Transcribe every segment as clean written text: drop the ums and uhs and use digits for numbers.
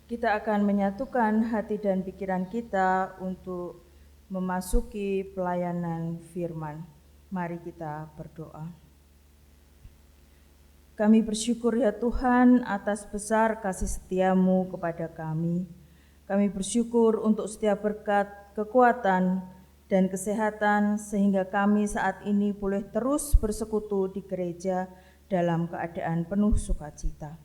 Kita akan menyatukan hati dan pikiran kita untuk memasuki pelayanan firman. Mari kita berdoa. Kami bersyukur ya Tuhan atas besar kasih setia-Mu kepada kami. Kami bersyukur untuk setiap berkat, kekuatan, dan kesehatan sehingga kami saat ini boleh terus bersekutu di gereja dalam keadaan penuh sukacita.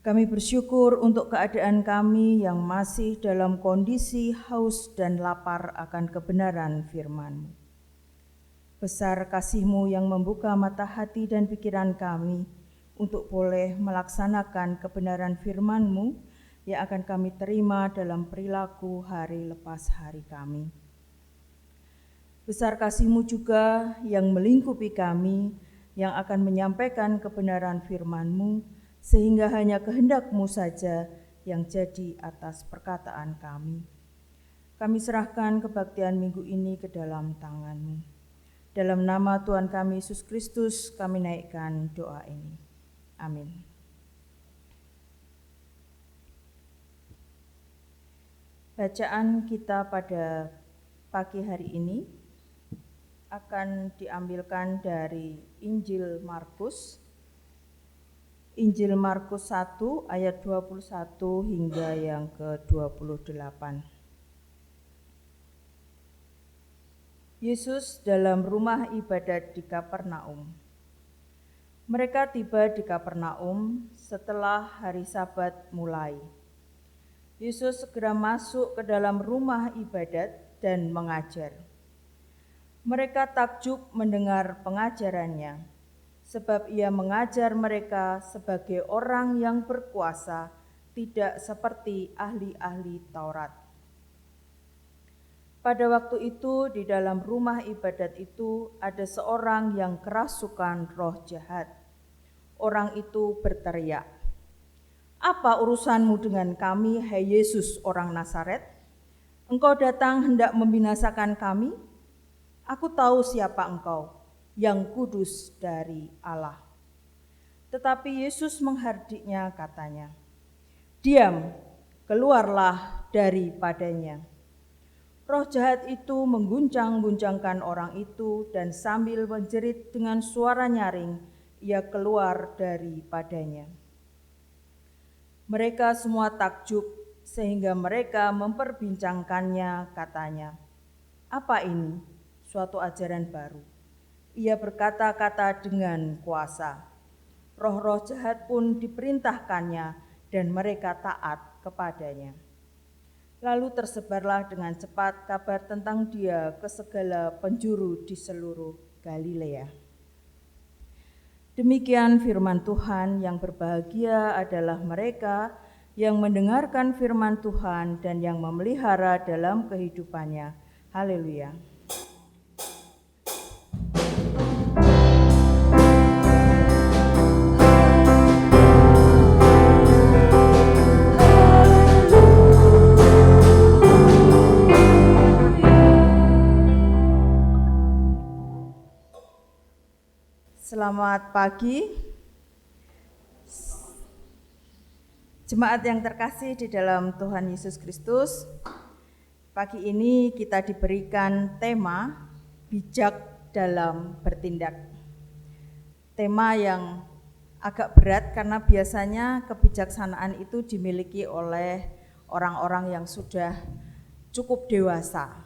Kami bersyukur untuk keadaan kami yang masih dalam kondisi haus dan lapar akan kebenaran firman-Mu. Besar kasih-Mu yang membuka mata hati dan pikiran kami untuk boleh melaksanakan kebenaran firman-Mu yang akan kami terima dalam perilaku hari lepas hari kami. Besar kasih-Mu juga yang melingkupi kami yang akan menyampaikan kebenaran firman-Mu sehingga hanya kehendak-Mu saja yang jadi atas perkataan kami. Kami serahkan kebaktian minggu ini ke dalam tangan-Mu. Dalam nama Tuhan kami Yesus Kristus kami naikkan doa ini. Amin. Bacaan kita pada pagi hari ini akan diambilkan dari Injil Markus 1 ayat 21 hingga yang ke-28. Yesus dalam rumah ibadat di Kapernaum. Mereka tiba di Kapernaum setelah hari Sabat mulai. Yesus segera masuk ke dalam rumah ibadat dan mengajar. Mereka takjub mendengar pengajarannya, sebab ia mengajar mereka sebagai orang yang berkuasa, tidak seperti ahli-ahli Taurat. Pada waktu itu di dalam rumah ibadat itu ada seorang yang kerasukan roh jahat. Orang itu berteriak, "Apa urusanmu dengan kami, hai Yesus orang Nazaret? Engkau datang hendak membinasakan kami? Aku tahu siapa engkau, yang kudus dari Allah." Tetapi Yesus menghardiknya katanya, "Diam, keluarlah daripadanya." Roh jahat itu mengguncang-guncangkan orang itu dan sambil menjerit dengan suara nyaring, ia keluar daripadanya. Mereka semua takjub sehingga mereka memperbincangkannya katanya, "Apa ini? Suatu ajaran baru. Ia berkata-kata dengan kuasa. Roh-roh jahat pun diperintahkannya dan mereka taat kepadanya." Lalu tersebarlah dengan cepat kabar tentang dia ke segala penjuru di seluruh Galilea. Demikian firman Tuhan. Yang berbahagia adalah mereka yang mendengarkan firman Tuhan dan yang memelihara dalam kehidupannya. Haleluya. Selamat pagi, jemaat yang terkasih di dalam Tuhan Yesus Kristus. Pagi ini kita diberikan tema bijak dalam bertindak. Tema yang agak berat karena biasanya kebijaksanaan itu dimiliki oleh orang-orang yang sudah cukup dewasa.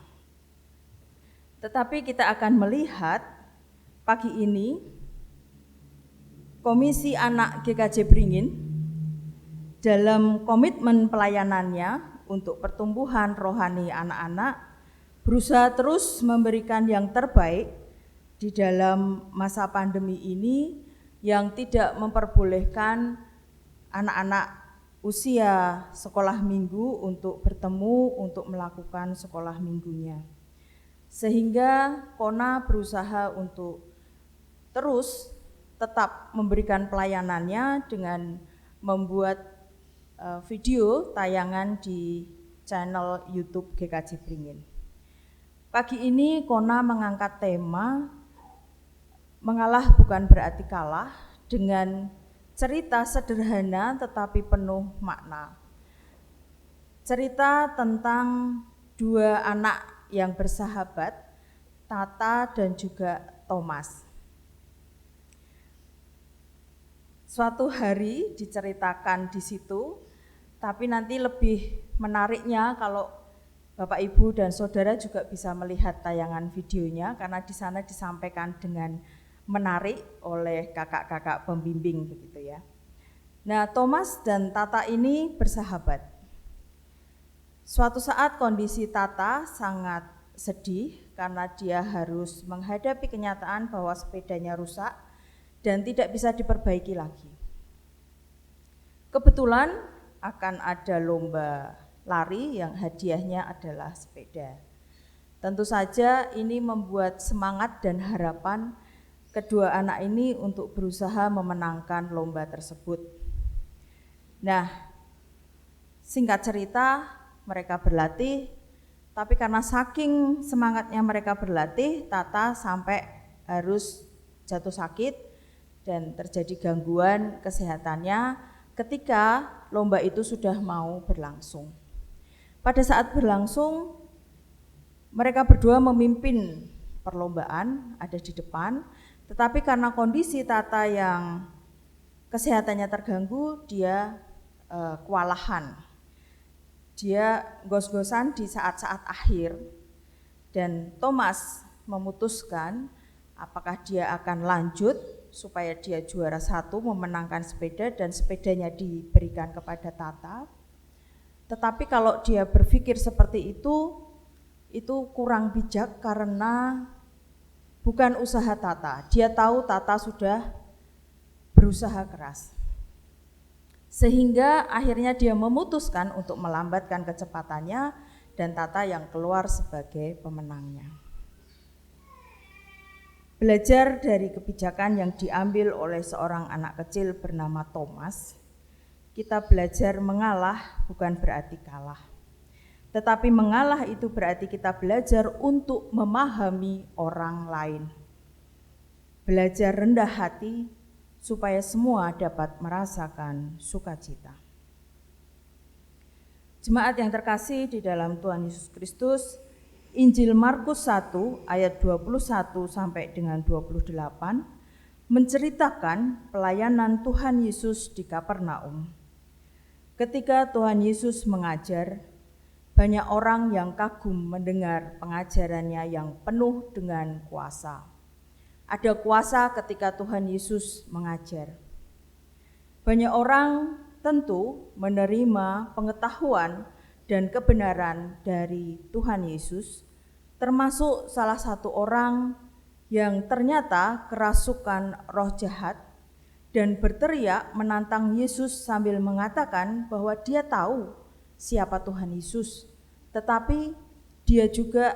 Tetapi kita akan melihat pagi ini Komisi Anak GKJ Beringin dalam komitmen pelayanannya untuk pertumbuhan rohani anak-anak berusaha terus memberikan yang terbaik di dalam masa pandemi ini yang tidak memperbolehkan anak-anak usia sekolah minggu untuk bertemu untuk melakukan sekolah minggunya. Sehingga Kona berusaha untuk terus tetap memberikan pelayanannya dengan membuat video tayangan di channel YouTube GKJ Beringin. Pagi ini Kona mengangkat tema mengalah bukan berarti kalah dengan cerita sederhana tetapi penuh makna. cerita tentang dua anak yang bersahabat, Tata dan juga Thomas. Suatu hari diceritakan di situ, tapi nanti lebih menariknya kalau Bapak, Ibu, dan Saudara juga bisa melihat tayangan videonya, karena di sana disampaikan dengan menarik oleh kakak-kakak pembimbing begitu ya. Nah, Thomas dan Tata ini bersahabat. Suatu saat kondisi Tata sangat sedih karena dia harus menghadapi kenyataan bahwa sepedanya rusak dan tidak bisa diperbaiki lagi. Kebetulan akan ada lomba lari yang hadiahnya adalah sepeda. Tentu saja ini membuat semangat dan harapan kedua anak ini untuk berusaha memenangkan lomba tersebut. Nah, singkat cerita, mereka berlatih, tapi karena saking semangatnya mereka berlatih, Tata sampai harus jatuh sakit dan terjadi gangguan kesehatannya ketika lomba itu sudah mau berlangsung. Pada saat berlangsung, mereka berdua memimpin perlombaan, ada di depan, tetapi karena kondisi Tata yang kesehatannya terganggu, dia kewalahan. Dia gos-gosan di saat-saat akhir, dan Thomas memutuskan apakah dia akan lanjut supaya dia juara 1 memenangkan sepeda dan sepedanya diberikan kepada Tata. Tetapi kalau dia berpikir seperti itu kurang bijak karena bukan usaha Tata. Dia tahu Tata sudah berusaha keras. Sehingga akhirnya dia memutuskan untuk melambatkan kecepatannya dan Tata yang keluar sebagai pemenangnya. Belajar dari kebijakan yang diambil oleh seorang anak kecil bernama Thomas, kita belajar mengalah bukan berarti kalah. Tetapi mengalah itu berarti kita belajar untuk memahami orang lain. Belajar rendah hati supaya semua dapat merasakan sukacita. Jemaat yang terkasih di dalam Tuhan Yesus Kristus, Injil Markus 1 ayat 21 sampai dengan 28 menceritakan pelayanan Tuhan Yesus di Kapernaum. Ketika Tuhan Yesus mengajar, banyak orang yang kagum mendengar pengajarannya yang penuh dengan kuasa. Ada kuasa ketika Tuhan Yesus mengajar. Banyak orang tentu menerima pengetahuan dan kebenaran dari Tuhan Yesus, termasuk salah satu orang yang ternyata kerasukan roh jahat dan berteriak menantang Yesus sambil mengatakan bahwa dia tahu siapa Tuhan Yesus, tetapi dia juga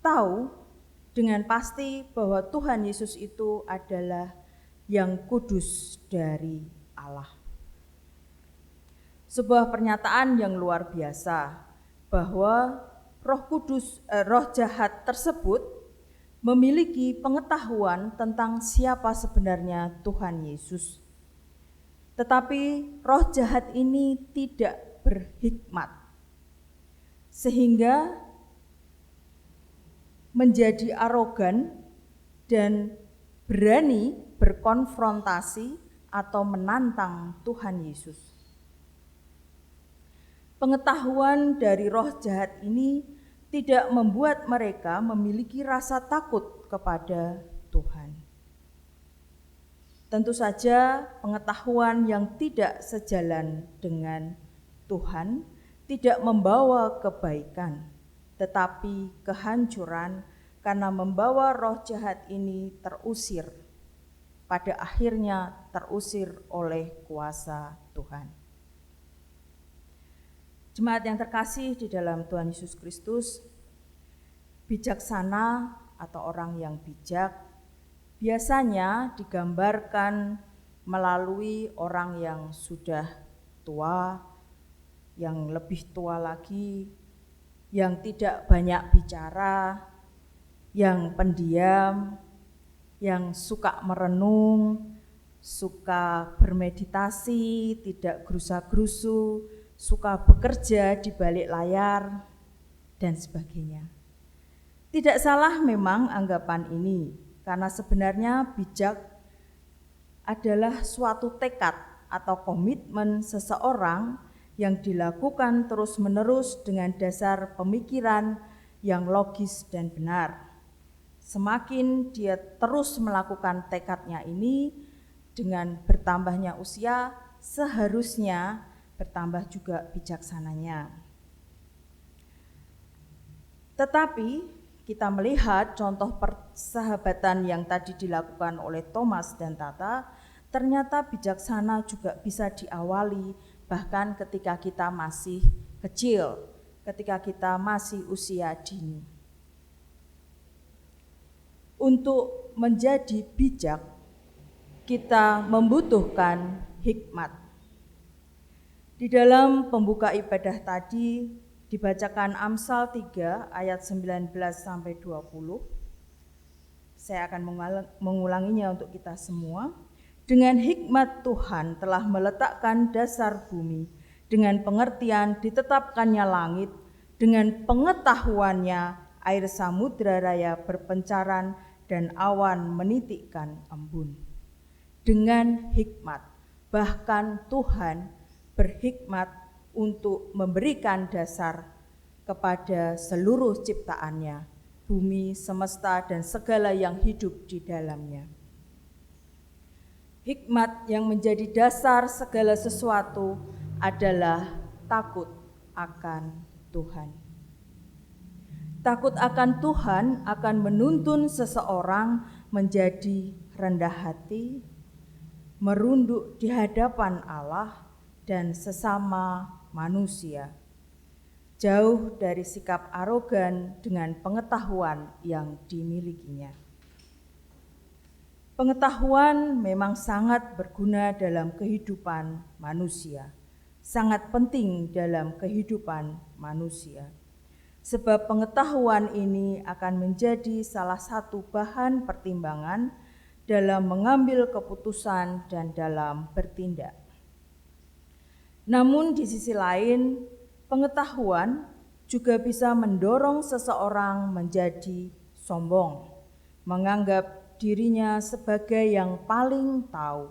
tahu dengan pasti bahwa Tuhan Yesus itu adalah yang kudus dari Allah. Sebuah pernyataan yang luar biasa bahwa roh jahat tersebut memiliki pengetahuan tentang siapa sebenarnya Tuhan Yesus. Tetapi roh jahat ini tidak berhikmat, sehingga menjadi arogan dan berani berkonfrontasi atau menantang Tuhan Yesus. Pengetahuan dari roh jahat ini tidak membuat mereka memiliki rasa takut kepada Tuhan. Tentu saja pengetahuan yang tidak sejalan dengan Tuhan tidak membawa kebaikan, tetapi kehancuran karena membawa roh jahat ini terusir. Pada akhirnya terusir oleh kuasa Tuhan. Jemaat yang terkasih di dalam Tuhan Yesus Kristus, bijaksana atau orang yang bijak biasanya digambarkan melalui orang yang sudah tua, yang lebih tua lagi, yang tidak banyak bicara, yang pendiam, yang suka merenung, suka bermeditasi, tidak gerusa-gerusu, suka bekerja di balik layar, dan sebagainya. Tidak salah memang anggapan ini, karena sebenarnya bijak adalah suatu tekad atau komitmen seseorang yang dilakukan terus-menerus dengan dasar pemikiran yang logis dan benar. Semakin dia terus melakukan tekadnya ini, dengan bertambahnya usia, seharusnya bertambah juga bijaksananya. Tetapi kita melihat contoh persahabatan yang tadi dilakukan oleh Thomas dan Tata, ternyata bijaksana juga bisa diawali bahkan ketika kita masih kecil, ketika kita masih usia dini. Untuk menjadi bijak, kita membutuhkan hikmat. Di dalam pembuka ibadah tadi dibacakan Amsal 3 ayat 19 sampai 20. Saya akan mengulanginya untuk kita semua. Dengan hikmat Tuhan telah meletakkan dasar bumi, dengan pengertian ditetapkannya langit, dengan pengetahuannya air samudra raya berpencaran dan awan menitikkan embun. Dengan hikmat, bahkan Tuhan berhikmat untuk memberikan dasar kepada seluruh ciptaannya, bumi, semesta, dan segala yang hidup di dalamnya. Hikmat yang menjadi dasar segala sesuatu adalah takut akan Tuhan. Takut akan Tuhan akan menuntun seseorang menjadi rendah hati, merunduk di hadapan Allah dan sesama manusia, jauh dari sikap arogan dengan pengetahuan yang dimilikinya. Pengetahuan memang sangat berguna dalam kehidupan manusia, sangat penting dalam kehidupan manusia. Sebab pengetahuan ini akan menjadi salah satu bahan pertimbangan dalam mengambil keputusan dan dalam bertindak. Namun di sisi lain, pengetahuan juga bisa mendorong seseorang menjadi sombong, menganggap dirinya sebagai yang paling tahu.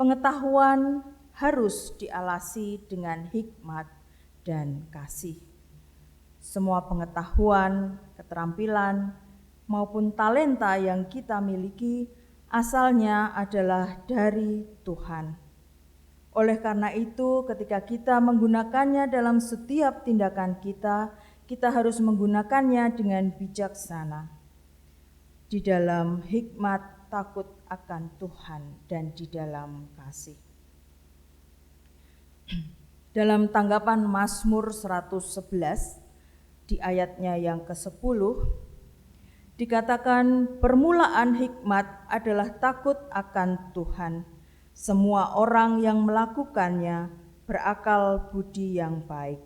Pengetahuan harus dialasi dengan hikmat dan kasih. Semua pengetahuan, keterampilan, maupun talenta yang kita miliki asalnya adalah dari Tuhan. Oleh karena itu, ketika kita menggunakannya dalam setiap tindakan kita, kita harus menggunakannya dengan bijaksana, di dalam hikmat, takut akan Tuhan, dan di dalam kasih. Dalam tanggapan Mazmur 111, di ayatnya yang ke-10, dikatakan permulaan hikmat adalah takut akan Tuhan. Semua orang yang melakukannya berakal budi yang baik.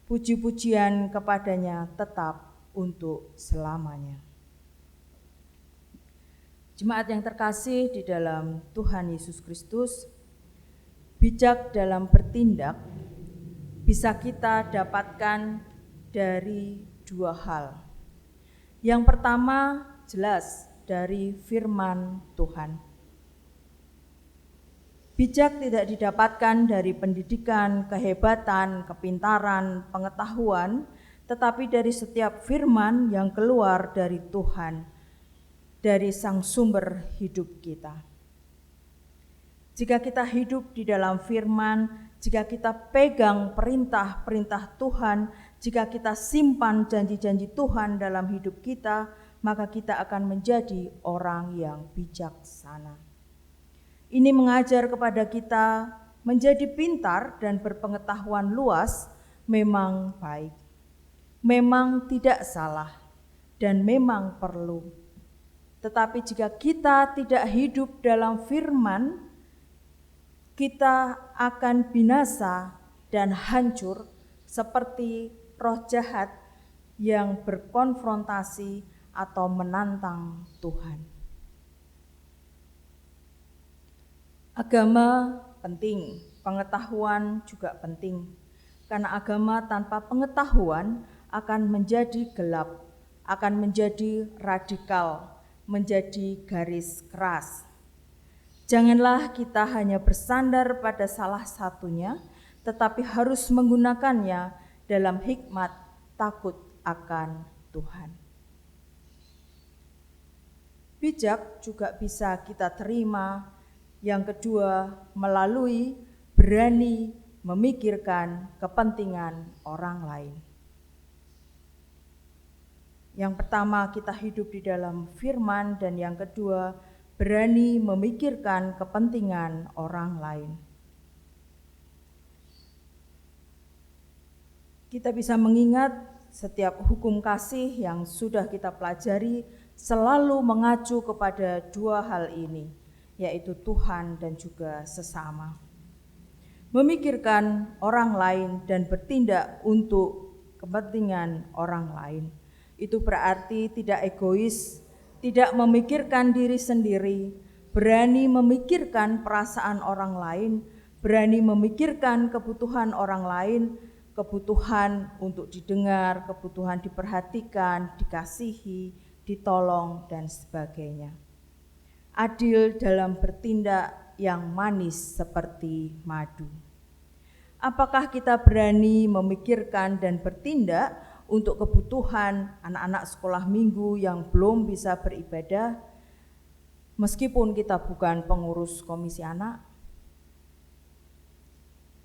Puji-pujian kepadanya tetap untuk selamanya. Jemaat yang terkasih di dalam Tuhan Yesus Kristus, bijak dalam bertindak bisa kita dapatkan dari dua hal. Yang pertama jelas dari firman Tuhan. Bijak tidak didapatkan dari pendidikan, kehebatan, kepintaran, pengetahuan, tetapi dari setiap firman yang keluar dari Tuhan, dari Sang Sumber hidup kita. Jika kita hidup di dalam firman, jika kita pegang perintah-perintah Tuhan, jika kita simpan janji-janji Tuhan dalam hidup kita, maka kita akan menjadi orang yang bijaksana. Ini mengajar kepada kita menjadi pintar dan berpengetahuan luas memang baik, memang tidak salah, dan memang perlu. Tetapi jika kita tidak hidup dalam firman, kita akan binasa dan hancur seperti roh jahat yang berkonfrontasi atau menantang Tuhan. Agama penting, Pengetahuan juga penting, karena agama tanpa pengetahuan akan menjadi gelap, akan menjadi radikal, menjadi garis keras. Janganlah kita hanya bersandar pada salah satunya, tetapi harus menggunakannya dalam hikmat takut akan Tuhan. Bijak juga bisa kita terima, yang kedua, melalui berani memikirkan kepentingan orang lain. Yang pertama, kita hidup di dalam firman, dan yang kedua, berani memikirkan kepentingan orang lain. Kita bisa mengingat setiap hukum kasih yang sudah kita pelajari selalu mengacu kepada dua hal ini, yaitu Tuhan dan juga sesama. Memikirkan orang lain dan bertindak untuk kepentingan orang lain. Itu berarti tidak egois, tidak memikirkan diri sendiri, berani memikirkan perasaan orang lain, berani memikirkan kebutuhan orang lain, kebutuhan untuk didengar, kebutuhan diperhatikan, dikasihi, ditolong, dan sebagainya. Adil dalam bertindak yang manis seperti madu. Apakah kita berani memikirkan dan bertindak untuk kebutuhan anak-anak sekolah minggu yang belum bisa beribadah, meskipun kita bukan pengurus komisi anak?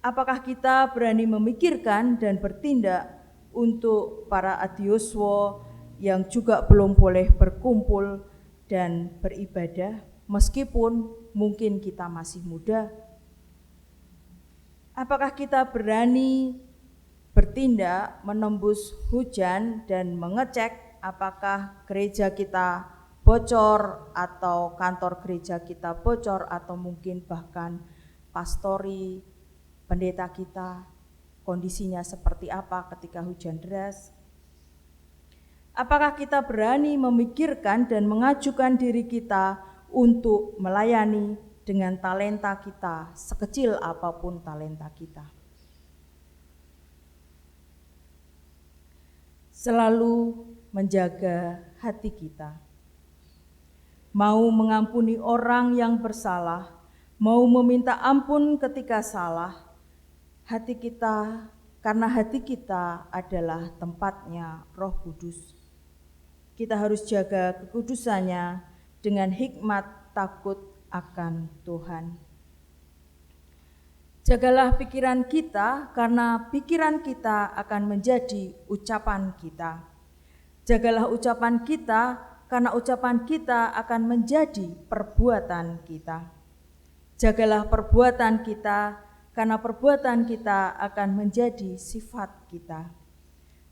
Apakah kita berani memikirkan dan bertindak untuk para adioswa yang juga belum boleh berkumpul dan beribadah, meskipun mungkin kita masih muda? Apakah kita berani bertindak menembus hujan dan mengecek apakah gereja kita bocor atau kantor gereja kita bocor, atau mungkin bahkan pastori, pendeta kita kondisinya seperti apa ketika hujan deras? Apakah kita berani memikirkan dan mengajukan diri kita untuk melayani dengan talenta kita, sekecil apapun talenta kita? Selalu menjaga hati kita, mau mengampuni orang yang bersalah, mau meminta ampun ketika salah. Hati kita, karena hati kita adalah tempatnya Roh Kudus. Kita harus jaga kekudusannya dengan hikmat takut akan Tuhan. Jagalah pikiran kita, karena pikiran kita akan menjadi ucapan kita. Jagalah ucapan kita, karena ucapan kita akan menjadi perbuatan kita. Jagalah perbuatan kita, karena perbuatan kita akan menjadi sifat kita.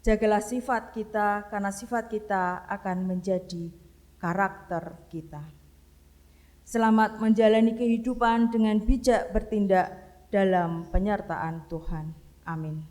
Jagalah sifat kita, karena sifat kita akan menjadi karakter kita. Selamat menjalani kehidupan dengan bijak bertindak dalam penyertaan Tuhan. Amin.